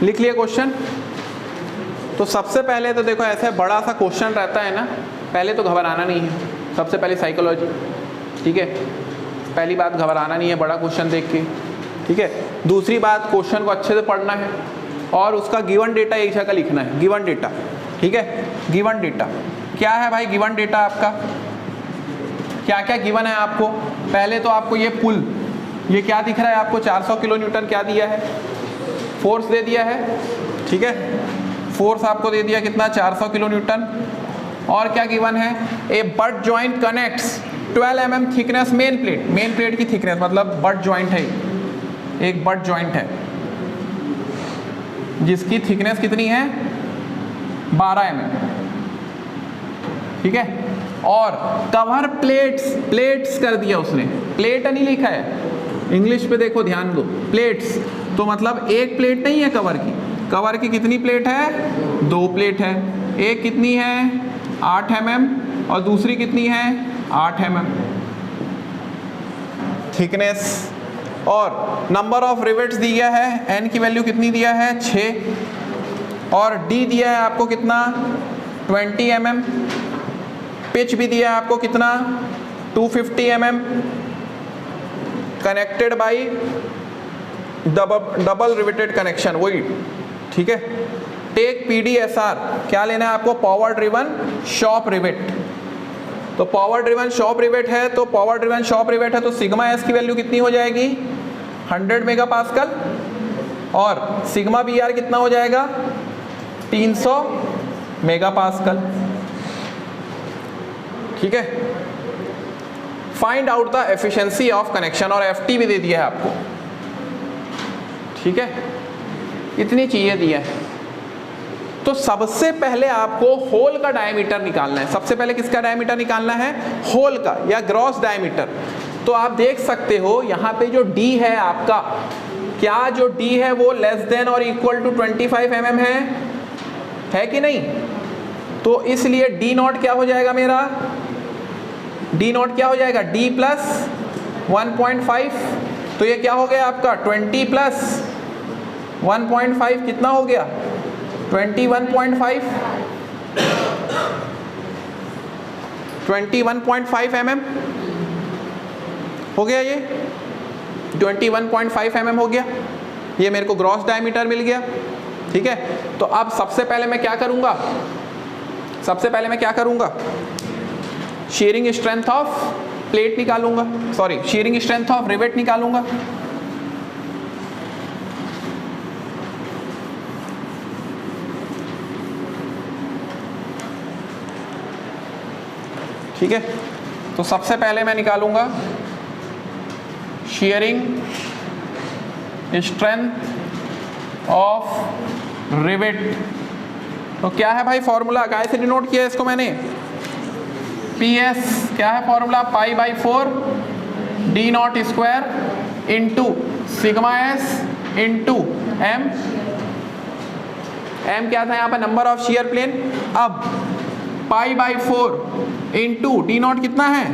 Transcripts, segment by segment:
लिख लिया क्वेश्चन। तो सबसे पहले तो देखो ऐसे बड़ा सा क्वेश्चन रहता है ना, पहले तो घबराना नहीं है। सबसे पहले साइकोलॉजी, ठीक है, पहली बात घबराना नहीं है बड़ा क्वेश्चन देख के, ठीक है। दूसरी बात क्वेश्चन को अच्छे से पढ़ना है और उसका गिवन डेटा एक जगह लिखना है, गिवन डेटा, ठीक है। गिवन डेटा क्या है भाई? गिवन डेटा आपका क्या क्या गिवन है आपको? पहले तो आपको ये पुल, ये क्या दिख रहा है आपको? 400 किलो न्यूटन क्या दिया है? फोर्स दे दिया है, ठीक है। फोर्स आपको दे दिया कितना? 400 किलो न्यूटन। और क्या गिवन है? A butt joint connects 12 mm thickness main plate, main plate की थिकनेस मतलब बट जॉइंट है, एक बट जॉइंट है जिसकी थिकनेस कितनी है? 12 mm, ठीक है। और कवर प्लेट्स, प्लेट्स कर दिया उसने, प्लेट नहीं लिखा है, इंग्लिश पे देखो ध्यान दो, प्लेट्स तो मतलब एक प्लेट नहीं है कवर की। कवर की कितनी प्लेट है? 2 प्लेट है। एक कितनी है? 8 mm और दूसरी कितनी है? 8 mm थिकनेस। और नंबर ऑफ रिवेट्स दिया है, n की वैल्यू कितनी दिया है? 6। और d दिया है आपको कितना? 20 mm। पिच भी दिया है आपको कितना? 250 mm। Connected by double riveted connection, वही, ठीक है। टेक PDSR, क्या लेना है आपको? Power driven shop rivet. तो पावर ड्रिवन शॉप रिवेट है, तो पावर ड्रिवन शॉप रिवेट है तो सिग्मा एस की वैल्यू कितनी हो जाएगी? 100 मेगापास्कल। और सिग्मा BR कितना हो जाएगा? 300 मेगापास्कल, ठीक है। Find out the efficiency of connection, और FT भी दे दिया है आपको, ठीक है। इतनी चीजें दिया है। तो सबसे पहले आपको होल का डायमीटर निकालना है। सबसे पहले किसका डायमीटर निकालना है? होल का या ग्रॉस डायमीटर। तो आप देख सकते हो यहाँ पे जो D है आपका, क्या जो D है वो लेस देन और इक्वल टू 25 mm है कि नहीं? तो इसलिए D नॉट क्या हो जाएगा मेरा? D नॉट क्या हो जाएगा? D plus 1.5। तो ये क्या हो गया आपका? 20 प्लस 1.5 कितना हो गया? 21.5 mm हो गया। ये 21.5 mm हो गया। ये मेरे को ग्रॉस डायमीटर मिल गया, ठीक है। तो अब सबसे पहले मैं क्या करूंगा? सबसे पहले मैं क्या करूंगा? शीयरिंग स्ट्रेंथ ऑफ प्लेट निकालूंगा, sorry shearing strength of rivet निकालूंगा। ठीक है, तो सबसे पहले मैं निकालूंगा शीयरिंग स्ट्रेंथ ऑफ रिवेट। तो क्या है भाई फॉर्मूला? काय से डिनोट किया इसको मैंने? PS क्या है formula? π/4 D naught square into sigma S into M। M क्या था यहाँ पर? Number of shear plane. अब π/4 इंटू D नॉट कितना है?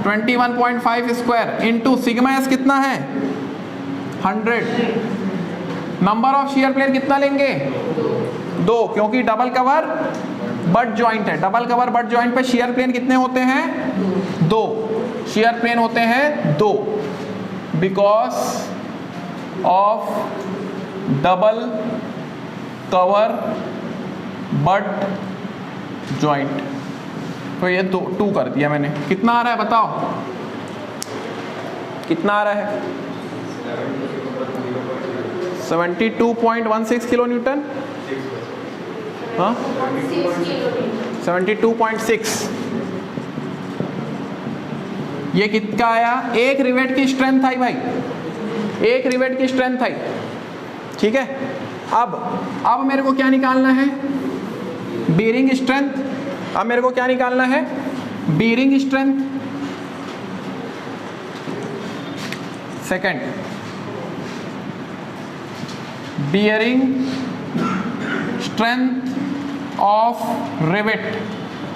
21.5 स्क्वायर इंटू सिग्मा S कितना है? 100। नंबर ऑफ शियर प्लेन कितना लेंगे? 2, क्योंकि डबल कवर बट जॉइंट है। डबल कवर बट जॉइंट पे शियर प्लेन कितने होते हैं? 2 शियर प्लेन होते हैं 2, because of double cover butt joint. तो ये 2 कर दिया मैंने। कितना आ रहा है बताओ? कितना आ रहा है? 72.16 किलो न्यूटन। हाँ 72.6। ये कितना आया? एक रिवेट की स्ट्रेंथ आई भाई, एक रिवेट की स्ट्रेंथ आई, ठीक है। अब मेरे को क्या निकालना है? Bearing strength. अब मेरे को क्या निकालना है? Bearing strength. Second, bearing strength of rivet.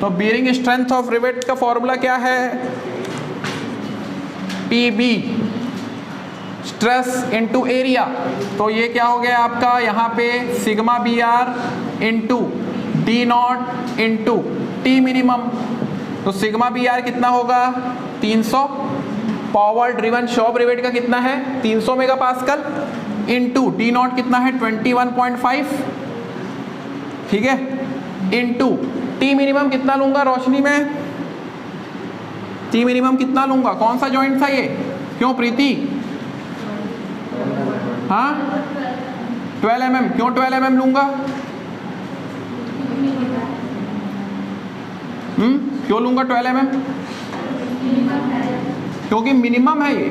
तो बीयरिंग स्ट्रेंथ ऑफ रिवेट का फॉर्मूला क्या है? PB स्ट्रेस इंटू एरिया, तो ये क्या हो गया आपका यहाँ पे sigma BR into D0 into T minimum. तो सिग्मा BR कितना होगा 300, पावर ड्रिवन शॉप रिवेट का कितना है 300 मेगापास्कल, इंटू D0 कितना है 21.5, ठीक है, इंटू T मिनिमम कितना लूंगा रोशनी में, T मिनिमम कितना लूंगा, कौन सा जॉइंट था ये, क्यों प्रीति, हाँ 12 mm, क्यों 12 mm लूंगा, क्यों लूंगा 12 mm, क्योंकि मिनिमम है ये।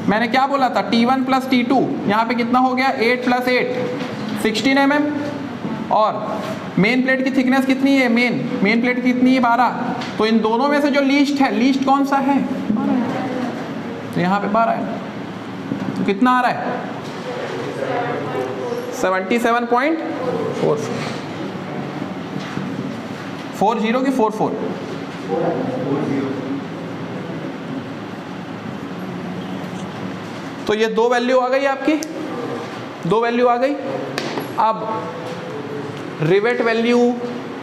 मैंने क्या बोला था T1 प्लस T2, यहाँ पे कितना हो गया 8 प्लस 8 16 mm, और मेन प्लेट की थिकनेस कितनी है, मेन प्लेट कितनी है 12, तो इन दोनों में से जो लीस्ट है, लीस्ट कौन सा है 12, तो यहाँ पे 12 है, तो कितना आ रहा है 77.44, 40 की 44, तो ये दो वैल्यू आ गई आपकी, दो वैल्यू आ गई। अब रिवेट वैल्यू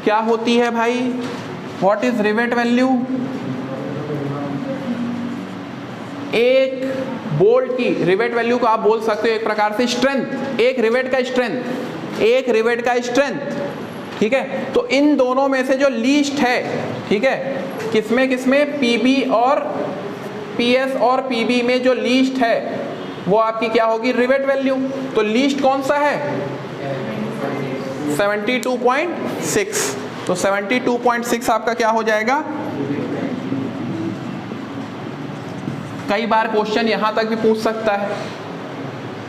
क्या होती है भाई, व्हाट इज रिवेट वैल्यू, एक बोल्ट की रिवेट वैल्यू को आप बोल सकते हो एक प्रकार से स्ट्रेंथ, एक रिवेट का स्ट्रेंथ, एक रिवेट का स्ट्रेंथ, ठीक है। तो इन दोनों में से जो लीस्ट है, ठीक है, किसमें किसमें PB और PS और PB में जो लीस्ट है वो आपकी क्या होगी रिवेट वैल्यू। तो लीस्ट कौन सा है 72.6, तो 72.6 आपका क्या हो जाएगा। कई बार क्वेश्चन यहां तक भी पूछ सकता है,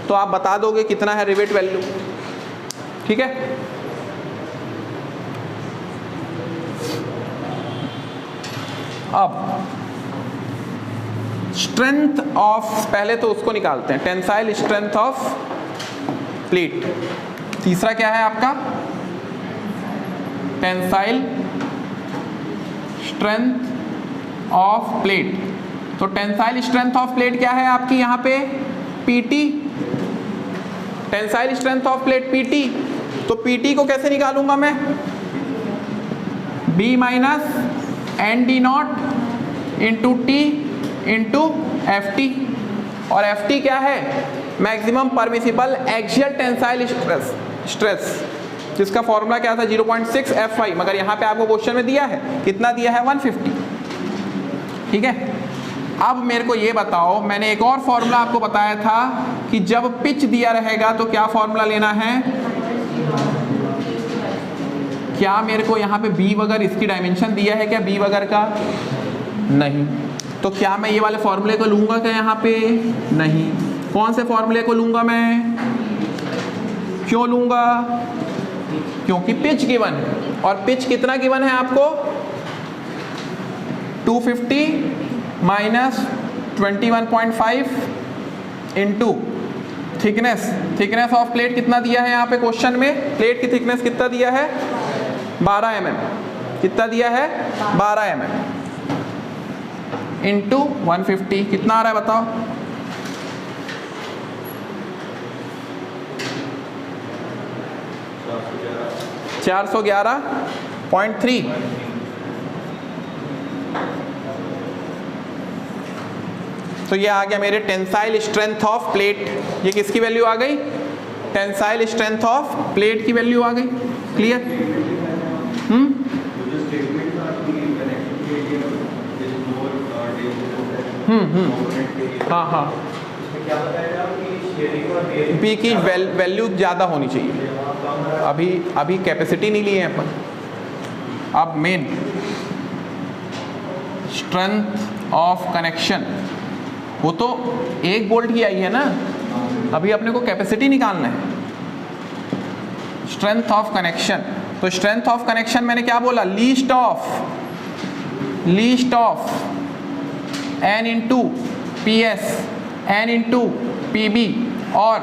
तो आप बता दोगे कितना है रिवेट वैल्यू, ठीक है। अब स्ट्रेंथ ऑफ, पहले तो उसको निकालते हैं, टेंसाइल स्ट्रेंथ ऑफ प्लेट। तीसरा क्या है आपका टेंसाइल स्ट्रेंथ ऑफ प्लेट। तो टेंसाइल स्ट्रेंथ ऑफ प्लेट क्या है आपकी यहाँ पे PT, tensile strength of plate PT। तो PT को कैसे निकालूंगा मैं, B minus ND0 into T into FT, और FT क्या है maximum permissible axial tensile stress, जिसका फॉर्मूला क्या था 0.6 FI, मगर यहाँ पे आपको क्वेश्चन में दिया है कितना दिया है 150, ठीक है। अब मेरे को ये बताओ, मैंने एक और फॉर्मूला आपको बताया था कि जब पिच दिया रहेगा तो क्या फॉर्मूला लेना है, क्या मेरे को यहाँ पे B वगैरह इसकी डायमेंशन दिया है क्या B वगैरह का, नहीं, तो क्या मैं ये वाले फॉर्मूले को लूंगा क्या यहाँ पे, नहीं। कौन से फॉर्मूले को लूंगा मैं, क्यों लूंगा, क्योंकि पिच गिवन है, और पिच कितना गिवन है आपको 250 minus 21.5 into thickness of plate कितना दिया है यहाँ पे क्वेश्चन में, प्लेट की थिकनेस कितना दिया है 12 mm, कितना दिया है 12 mm इंटू 150, कितना आ रहा है बताओ, $411.3। तो ये आ गया मेरे टेंसाइल स्ट्रेंथ ऑफ प्लेट। ये किसकी वैल्यू आ गई, टेंसाइल स्ट्रेंथ ऑफ प्लेट की वैल्यू आ गई। क्लियर, हाँ हाँ, पी की वैल्यू ज़्यादा होनी चाहिए, अभी कैपेसिटी नहीं ली है अपन। अब मेन स्ट्रेंथ ऑफ कनेक्शन, वो तो एक बोल्ट की आई है ना, अभी अपने को कैपेसिटी निकालना है। स्ट्रेंथ ऑफ कनेक्शन, तो स्ट्रेंथ ऑफ कनेक्शन मैंने क्या बोला, least of N into PS, N into PB और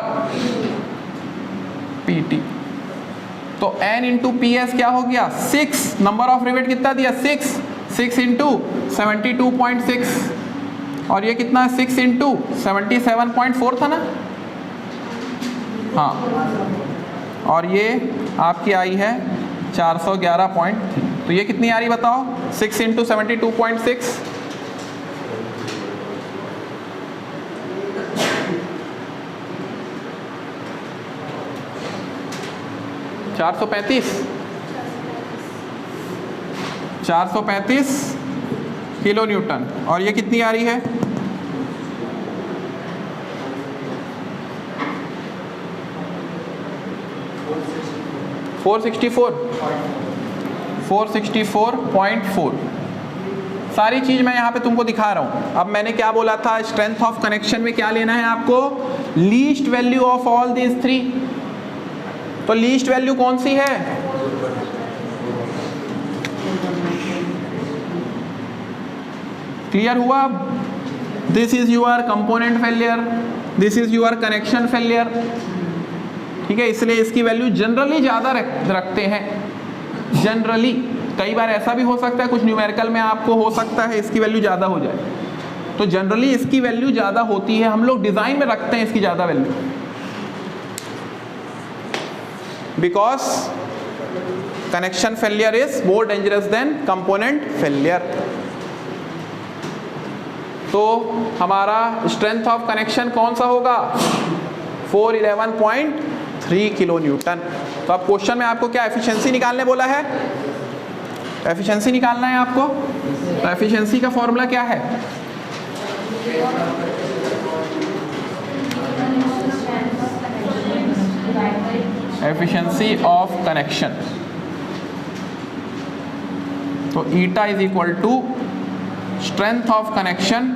PT। तो N इंटू PS क्या हो गया 6, नंबर ऑफ रिवेट कितना दिया 6 इंटू 72.6, और ये कितना है 6 इंटू 77.4 था ना, हाँ, और ये आपकी आई है 411.3। तो ये कितनी आ रही बताओ, 6 इंटू 72.6, 435 किलो न्यूटन। और ये कितनी आ रही है, 464.4। सारी चीज़ मैं यहाँ पे तुमको दिखा रहा हूँ। अब मैंने क्या बोला था, स्ट्रेंथ ऑफ कनेक्शन में क्या लेना है आपको, least value of all these three. तो लीस्ट वैल्यू कौन सी है, क्लियर हुआ। This is your component failure, this is your connection failure, ठीक है। इसलिए इसकी वैल्यू जनरली ज़्यादा रखते हैं, जनरली। कई बार ऐसा भी हो सकता है कुछ न्यूमेरिकल में आपको हो सकता है इसकी वैल्यू ज़्यादा हो जाए, तो जनरली इसकी वैल्यू ज़्यादा होती है। हम लोग डिज़ाइन में रखते हैं इसकी ज़्यादा value, because connection failure is more dangerous than component failure. तो हमारा स्ट्रेंथ ऑफ कनेक्शन कौन सा होगा, 411.3 किलो न्यूटन। तो अब क्वेश्चन में आपको क्या एफिशिएंसी निकालने बोला है, एफिशिएंसी निकालना है आपको। तो एफिशिएंसी का फॉर्मूला क्या है, एफिशिएंसी ऑफ कनेक्शन। तो eta is equal to strength of connection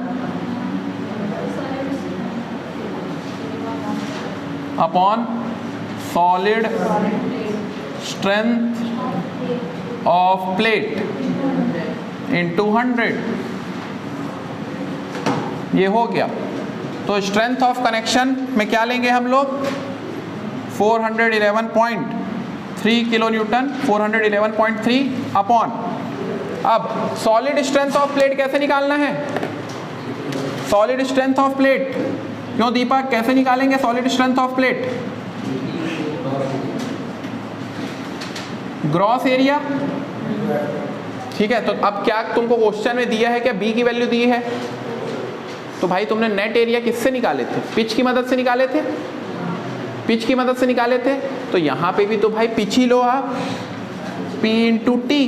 upon solid strength of plate into 100। ये हो गया। तो स्ट्रेंथ ऑफ कनेक्शन में क्या लेंगे हम लोग, 411.3 किलो न्यूटन, 411.3 अपॉन, अब सॉलिड स्ट्रेंथ ऑफ प्लेट कैसे निकालना है, सॉलिड स्ट्रेंथ ऑफ प्लेट, क्यों दीपक कैसे निकालेंगे solid strength of plate, gross area, ठीक है। तो अब क्या तुमको क्वेश्चन में दिया है, क्या बी की वैल्यू दी है, तो भाई तुमने नेट एरिया किससे निकाले थे, पिच की मदद से निकाले थे, पिच की मदद से निकाले थे। तो यहाँ पे भी तो भाई पिच ही लो आप, P इंटू टी,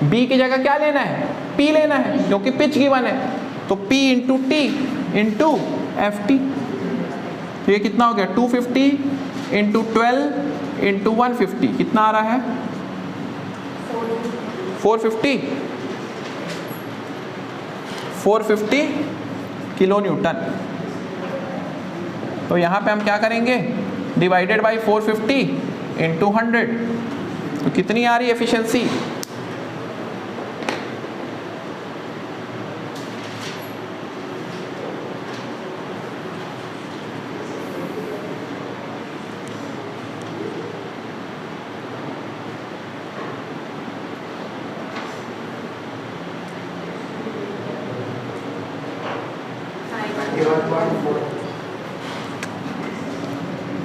बी की जगह क्या लेना है, P लेना है, क्योंकि पिच गिवन है। तो P into T into F T. तो ये कितना हो गया, 250 इंटू 12 इंटू 150, कितना आ रहा है, 450 किलो न्यूटन। तो यहाँ पे हम क्या करेंगे, डिवाइडेड बाई 450 इंटू 100। तो कितनी आ रही है एफिशिएंसी,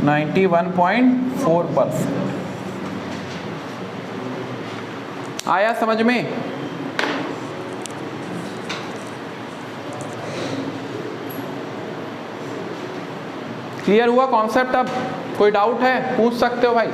नाइन्टी 91.4%। आया समझ में, क्लियर हुआ कॉन्सेप्ट। अब कोई डाउट है पूछ सकते हो भाई।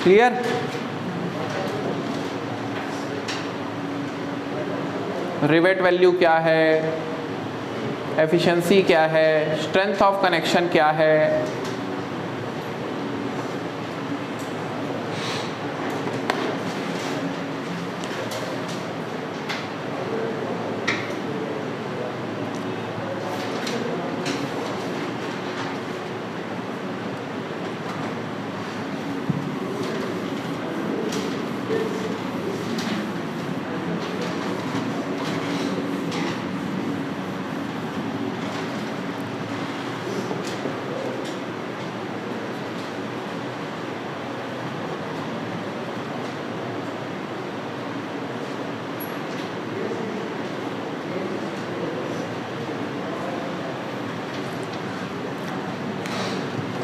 क्लियर, रिवेट वैल्यू क्या है, एफिशिएंसी क्या है, स्ट्रेंथ ऑफ कनेक्शन क्या है,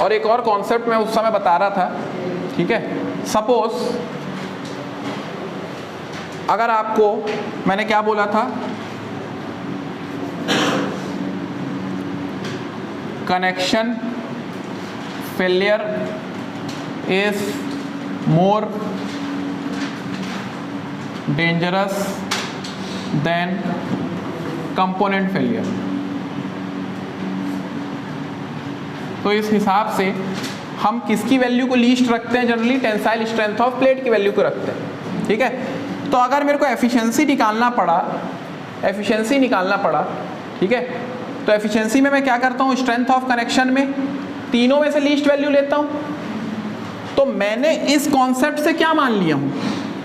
और एक और कॉन्सेप्ट मैं उस समय बता रहा था, ठीक है। सपोज अगर आपको, मैंने क्या बोला था, connection failure is more dangerous than component failure. तो इस हिसाब से हम किसकी वैल्यू को लीस्ट रखते हैं? Generally tensile strength of plate की वैल्यू को रखते हैं, ठीक है। तो अगर मेरे को एफिशिएंसी निकालना पड़ा, ठीक है, तो एफिशिएंसी में मैं क्या करता हूँ? स्ट्रेंथ ऑफ कनेक्शन में तीनों में से लीस्ट वैल्यू लेता हूँ। तो मैंने इस कॉन्सेप्ट से क्या मान लिया हूँ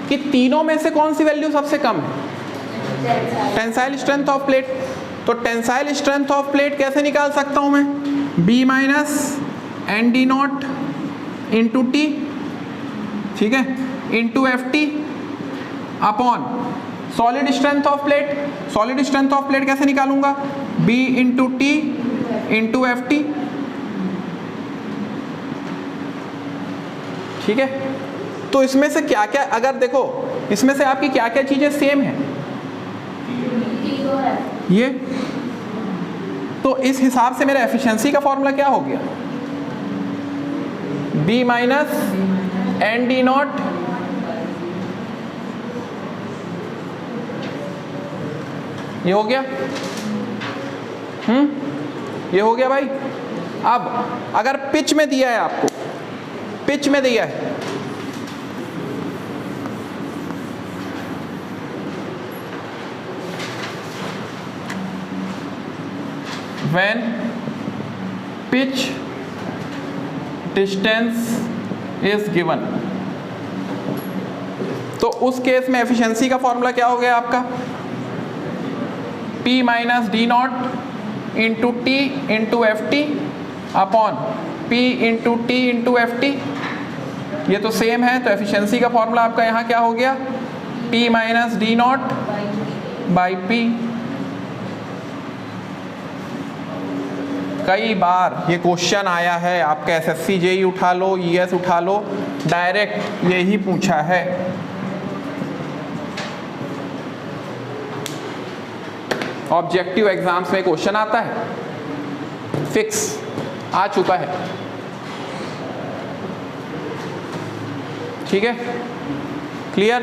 कि तीनों में से कौन सी वैल्यू सबसे कम है? Tensile strength of plate. तो टेंसाइल स्ट्रेंथ ऑफ प्लेट कैसे निकाल सकता हूँ मैं? B minus N D not into टी, ठीक है, into F T upon solid strength of plate. Solid strength of plate कैसे निकालूंगा? B into T into F T, ठीक है। तो इसमें से क्या क्या, अगर देखो इसमें से आपकी क्या क्या चीजें सेम है, ये, तो इस हिसाब से मेरा एफिशिएंसी का फॉर्मूला क्या हो गया? B minus N D not ये हो गया, ये हो गया भाई। अब अगर पिच में दिया है आपको, पिच में दिया है, when pitch distance is given, तो उस केस में एफिशिएंसी का फॉर्मूला क्या हो गया आपका? P minus D not into T into F T upon P into T into F T. ये तो सेम है, तो एफिशिएंसी का फॉर्मूला आपका यहाँ क्या हो गया? P minus D not by P। कई बार ये क्वेश्चन आया है, आपका एसएससी जेई उठा लो, ईएस उठा लो, डायरेक्ट यही पूछा है। ऑब्जेक्टिव एग्जाम्स में क्वेश्चन आता है, फिक्स आ चुका है, ठीक है, क्लियर।